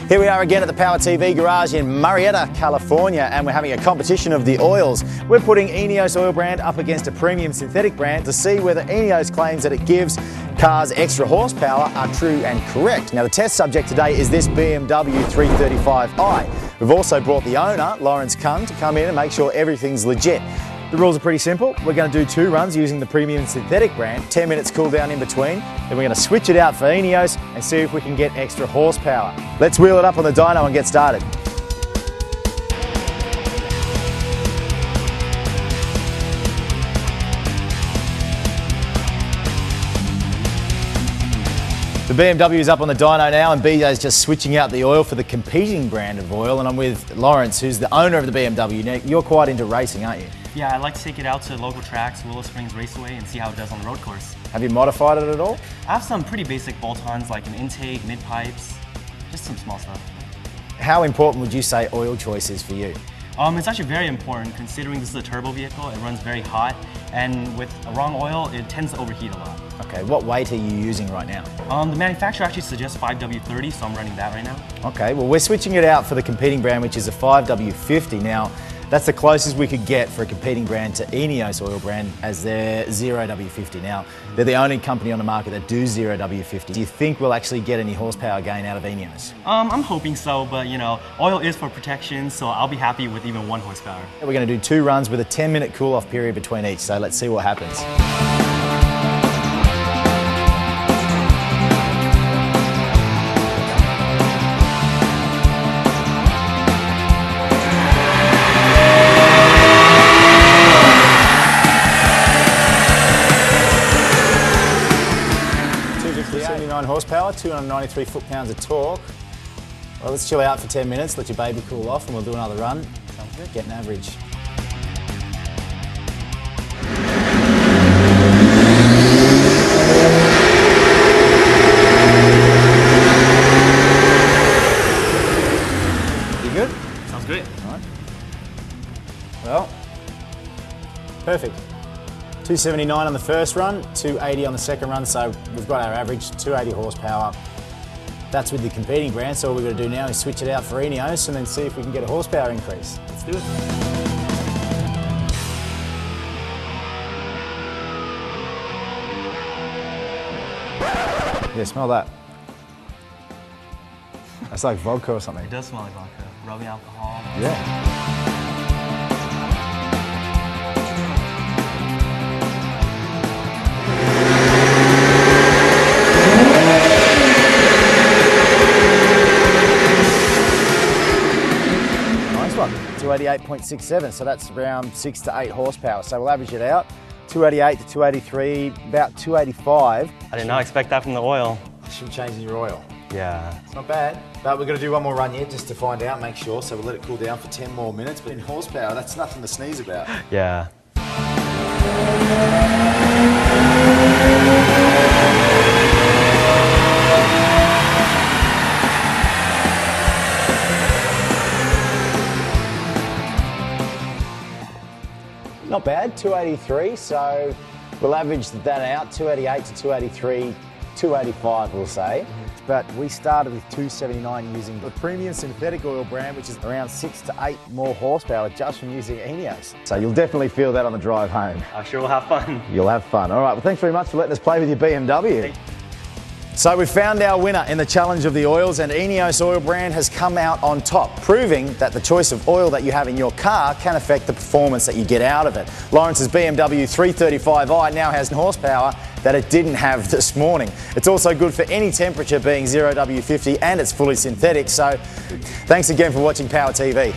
Here we are again at the Power TV garage in Murrieta, California, and we're having a competition of the oils. We're putting Ineos oil brand up against a premium synthetic brand to see whether Ineos claims that it gives cars extra horsepower are true and correct. Now the test subject today is this BMW 335i. We've also brought the owner, Lawrence Kung, to come in and make sure everything's legit. The rules are pretty simple. We're going to do 2 runs using the premium synthetic brand, 10 minutes cool down in between. Then we're going to switch it out for Ineos and see if we can get extra horsepower. Let's wheel it up on the dyno and get started. The BMW is up on the dyno now, and BJ's just switching out the oil for the competing brand of oil, and I'm with Lawrence, who's the owner of the BMW. Now, you're quite into racing, aren't you? Yeah, I like to take it out to local tracks, Willow Springs Raceway, and see how it does on the road course. Have you modified it at all? I have some pretty basic bolt-ons like an intake, mid-pipes, just some small stuff. How important would you say oil choice is for you? It's actually very important considering this is a turbo vehicle. It runs very hot, and with a wrong oil, it tends to overheat a lot. Okay, what weight are you using right now? The manufacturer actually suggests 5W30, so I'm running that right now. Okay, well we're switching it out for the competing brand, which is a 5W50. Now, that's the closest we could get for a competing brand to Ineos oil brand as their 0W50. Now, they're the only company on the market that do 0W50. Do you think we'll actually get any horsepower gain out of Ineos? I'm hoping so, but you know, oil is for protection, so I'll be happy with even 1 horsepower. We're going to do 2 runs with a 10-minute cool-off period between each, so let's see what happens. Horsepower, 293 foot-pounds of torque. Well, let's chill out for 10 minutes, let your baby cool off, and we'll do another run. Sounds good. Get an average. You good? Sounds great. All right. Well, perfect. 279 on the first run, 280 on the second run, so we've got our average 280 horsepower. That's with the competing brand, so all we've got to do now is switch it out for Ineos and then see if we can get a horsepower increase. Let's do it. Yeah, smell that. That's like vodka or something. It does smell like vodka. Rubbing alcohol. Yeah. Nice one. 288.67, so that's around 6 to 8 horsepower. So we'll average it out. 288 to 283, about 285. I did not expect that from the oil. Should change your oil. Yeah. It's not bad, but we're going to do 1 more run yet just to find out, make sure, so we'll let it cool down for 10 more minutes. But in horsepower, that's nothing to sneeze about. Yeah. Not bad, 283, so we'll average that out, 288 to 283, 285 we'll say. But we started with 279 using the premium synthetic oil brand, which is around 6 to 8 more horsepower just from using Ineos. So you'll definitely feel that on the drive home. I sure will have fun. You'll have fun. All right, well thanks very much for letting us play with your BMW. So we've found our winner in the challenge of the oils, and Ineos oil brand has come out on top, proving that the choice of oil that you have in your car can affect the performance that you get out of it. Lawrence's BMW 335i now has horsepower that it didn't have this morning. It's also good for any temperature, being 0W50, and it's fully synthetic. So thanks again for watching Power TV.